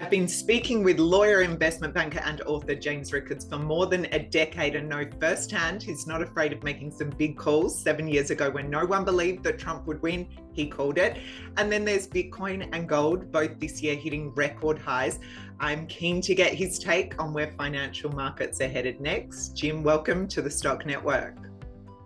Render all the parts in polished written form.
I've been speaking with lawyer, investment banker, and author James Rickards for more than a decade and know firsthand he's not afraid of making some big calls. 7 years ago, when no one believed that Trump would win, he called it. And then there's Bitcoin and gold, both this year hitting record highs. I'm keen to get his take on where financial markets are headed next. Jim, welcome to the Stock Network.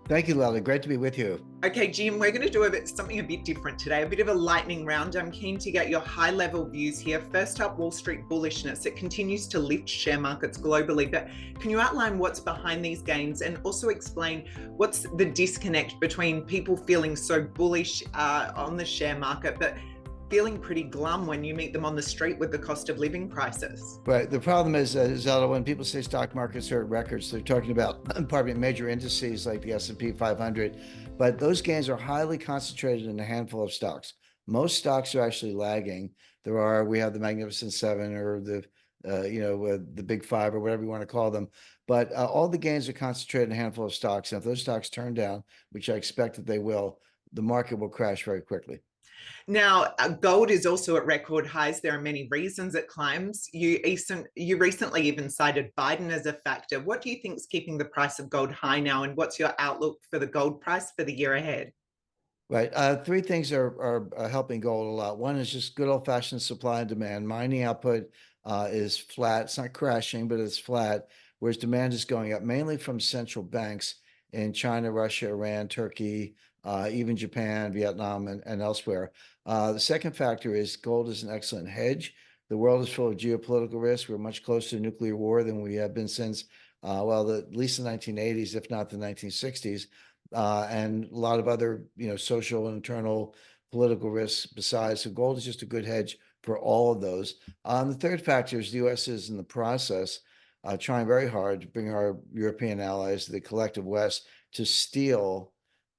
Thank you, Lel. Great to be with you. Okay, Jim, we're going to do something a bit different today, a bit of a lightning round. I'm keen to get your high-level views here. First up, Wall Street bullishness. It continues to lift share markets globally, but can you outline what's behind these gains and also explain what's the disconnect between people feeling so bullish on the share market, but feeling pretty glum when you meet them on the street with the cost of living crisis? Right. The problem is, Zella, when people say stock markets are at records, they're talking about major indices like the S&P 500, but those gains are highly concentrated in a handful of stocks. Most stocks are actually lagging. We have the Magnificent Seven or the Big Five or whatever you want to call them. But all the gains are concentrated in a handful of stocks. And if those stocks turn down, which I expect that they will, the market will crash very quickly. Now, gold is also at record highs. There are many reasons it climbs. You recently even cited Biden as a factor. What do you think is keeping the price of gold high now, and what's your outlook for the gold price for the year ahead? Right. Three things are helping gold a lot. One is just good old-fashioned supply and demand. Mining output is flat. It's not crashing, but it's flat, whereas demand is going up, mainly from central banks in China, Russia, Iran, Turkey, even Japan, Vietnam, and elsewhere. The second factor is gold is an excellent hedge. The world is full of geopolitical risks. We're much closer to nuclear war than we have been since, at least the 1980s, if not the 1960s. And a lot of other, social and internal political risks besides. So gold is just a good hedge for all of those. The third factor is the U.S. is in the process trying very hard to bring our European allies, the collective West, to steal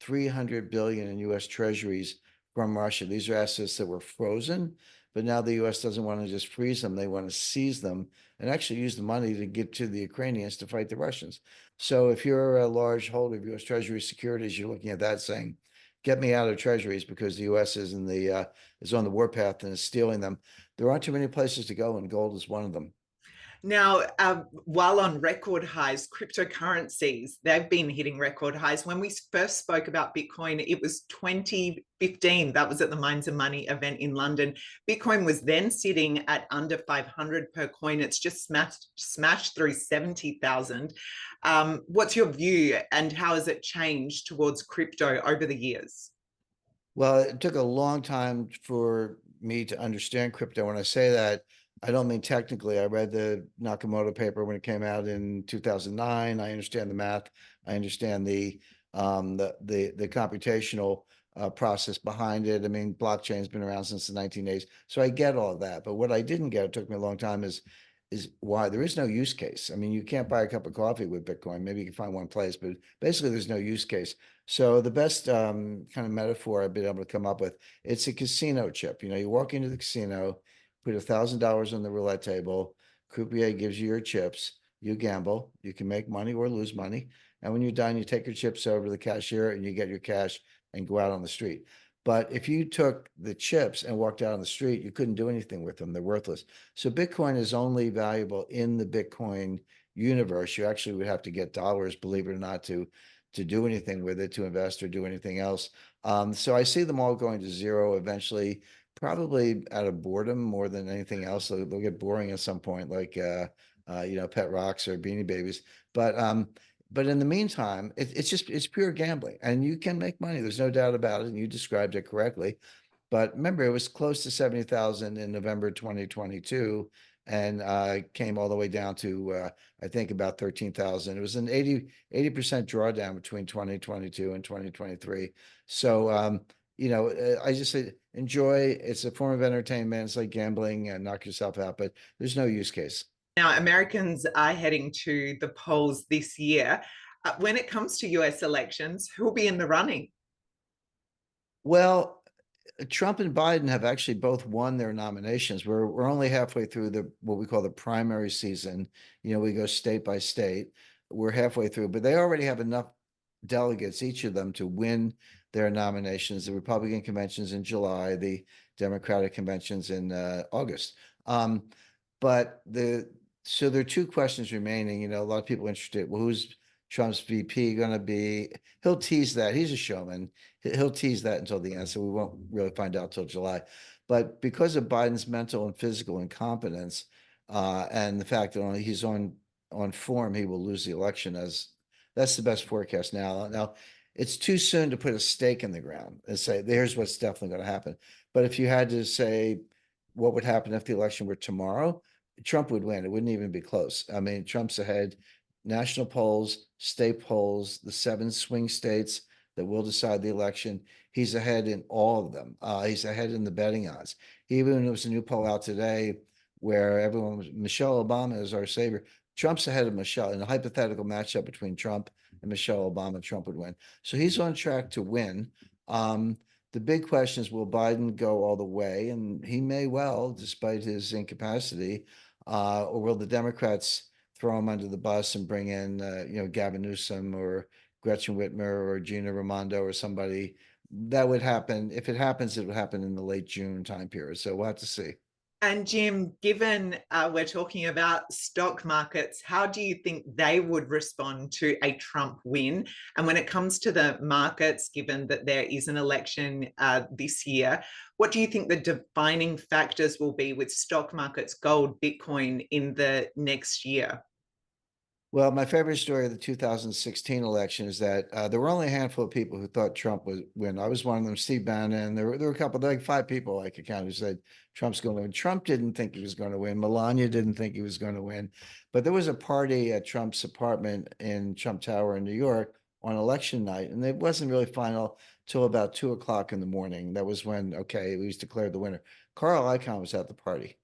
300 billion in U.S. treasuries from Russia. These are assets that were frozen, but now the U.S. doesn't want to just freeze them. They want to seize them and actually use the money to give to the Ukrainians to fight the Russians. So if you're a large holder of U.S. Treasury securities, you're looking at that saying, get me out of treasuries because the U.S. is on the warpath and is stealing them. There aren't too many places to go, and gold is one of them. Now, while on record highs, cryptocurrencies, they've been hitting record highs. When we first spoke about Bitcoin, it was 2015. That was at the Minds and Money event in London. Bitcoin was then sitting at under 500 per coin. It's just smashed through 70,000. What's your view, and how has it changed towards crypto over the years? Well, it took a long time for me to understand crypto. When I say that, I don't mean technically. I read the Nakamoto paper when it came out in 2009. I understand the math. I understand the computational process behind it. I mean, blockchain's been around since the 1980s, so I get all of that. But what I didn't get, it took me a long time, is why there is no use case. I mean, you can't buy a cup of coffee with Bitcoin. Maybe you can find one place, but basically there's no use case. So the best kind of metaphor I've been able to come up with, it's a casino chip. You walk into the casino, put $1,000 on the roulette table, croupier gives you your chips, you gamble, you can make money or lose money. And when you're done, you take your chips over to the cashier and you get your cash and go out on the street. But if you took the chips and walked out on the street, you couldn't do anything with them. They're worthless. So Bitcoin is only valuable in the Bitcoin universe. You actually would have to get dollars, believe it or not, to do anything with it, to invest or do anything else. So I see them all going to zero eventually, probably out of boredom more than anything else. They'll get boring at some point, like pet rocks or beanie babies. But in the meantime, it's pure gambling, and you can make money. There's no doubt about it, and you described it correctly. But remember, it was close to 70,000 in November 2022, and came all the way down to I think about 13,000. It was an 80% drawdown between 2022 and 2023. So I just say enjoy. It's a form of entertainment. It's like gambling, and knock yourself out, but there's no use case. Now, Americans are heading to the polls this year. When it comes to US elections, who'll be in the running? Well, Trump and Biden have actually both won their nominations. We're only halfway through what we call the primary season. We go state by state. We're halfway through, but they already have enough delegates, each of them, to win their nominations. The Republican conventions in July, the Democratic conventions in August. But so there are two questions remaining. A lot of people interested. Well, who's Trump's VP going to be? He'll tease that. He's a showman. He'll tease that until the end, so we won't really find out till July. But because of Biden's mental and physical incompetence, and the fact that only he's on form, he will lose the election. That's the best forecast now. Now, it's too soon to put a stake in the ground and say, here's what's definitely going to happen. But if you had to say what would happen if the election were tomorrow, Trump would win. It wouldn't even be close. I mean, Trump's ahead. National polls, state polls, the 7 swing states that will decide the election. He's ahead in all of them. He's ahead in the betting odds. Even there was a new poll out today where everyone was Michelle Obama is our savior. Trump's ahead of Michelle in a hypothetical matchup between Trump and Michelle Obama. Trump would win. So he's on track to win. The big question is, will Biden go all the way? And he may well, despite his incapacity, or will the Democrats throw him under the bus and bring in, Gavin Newsom or Gretchen Whitmer or Gina Raimondo or somebody? That would happen. If it happens, it would happen in the late June time period. So we'll have to see. And Jim, given we're talking about stock markets, how do you think they would respond to a Trump win? And when it comes to the markets, given that there is an election this year, what do you think the defining factors will be with stock markets, gold, Bitcoin in the next year? Well, my favorite story of the 2016 election is that there were only a handful of people who thought Trump would win. I was one of them, Steve Bannon. There were a couple, like 5 people I could count who said Trump's going to win. Trump didn't think he was going to win. Melania didn't think he was going to win. But there was a party at Trump's apartment in Trump Tower in New York on election night, and it wasn't really final till about 2 o'clock in the morning. That was when, okay, we was declared the winner. Carl Icahn was at the party.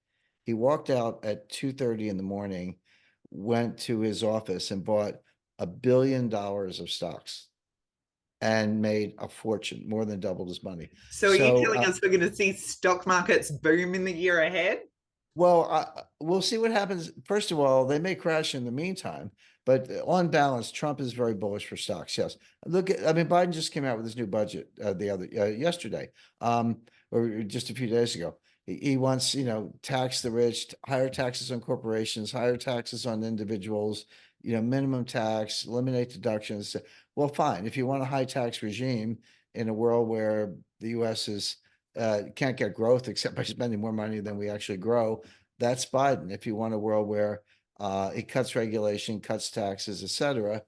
He walked out at 2:30 in the morning, went to his office and bought $1 billion of stocks and made a fortune, more than doubled his money. So are you So, telling us we're going to see stock markets boom in the year ahead? well, we'll see what happens. First of all, they may crash in the meantime, but on balance, Trump is very bullish for stocks. Yes, I mean, Biden just came out with his new budget yesterday, or just a few days ago. He wants, tax the rich, higher taxes on corporations, higher taxes on individuals, minimum tax, eliminate deductions. Well, fine. If you want a high tax regime in a world where the U.S. can't get growth except by spending more money than we actually grow, that's Biden. If you want a world where it cuts regulation, cuts taxes, etc.,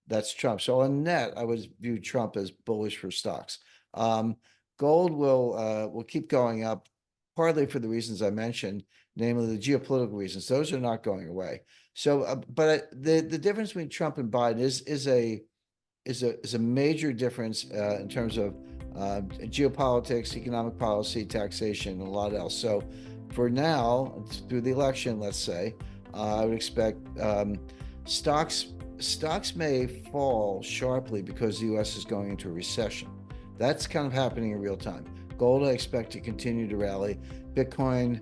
that's Trump. So on net, I would view Trump as bullish for stocks. Gold will keep going up, partly for the reasons I mentioned, namely the geopolitical reasons. Those are not going away. So, but the difference between Trump and Biden is a major difference in terms of geopolitics, economic policy, taxation, and a lot else. So, for now, through the election, let's say, I would expect stocks may fall sharply because the U.S. is going into a recession. That's kind of happening in real time. Gold, I expect to continue to rally. Bitcoin,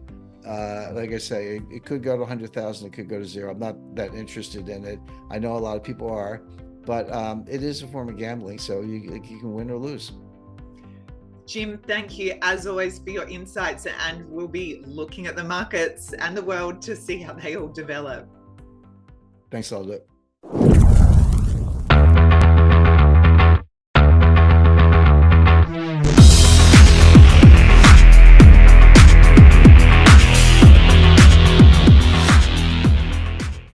like I say, it could go to 100,000. It could go to 0. I'm not that interested in it. I know a lot of people are, but it is a form of gambling. So you can win or lose. Jim, thank you as always for your insights, and we'll be looking at the markets and the world to see how they all develop. Thanks, Aldo.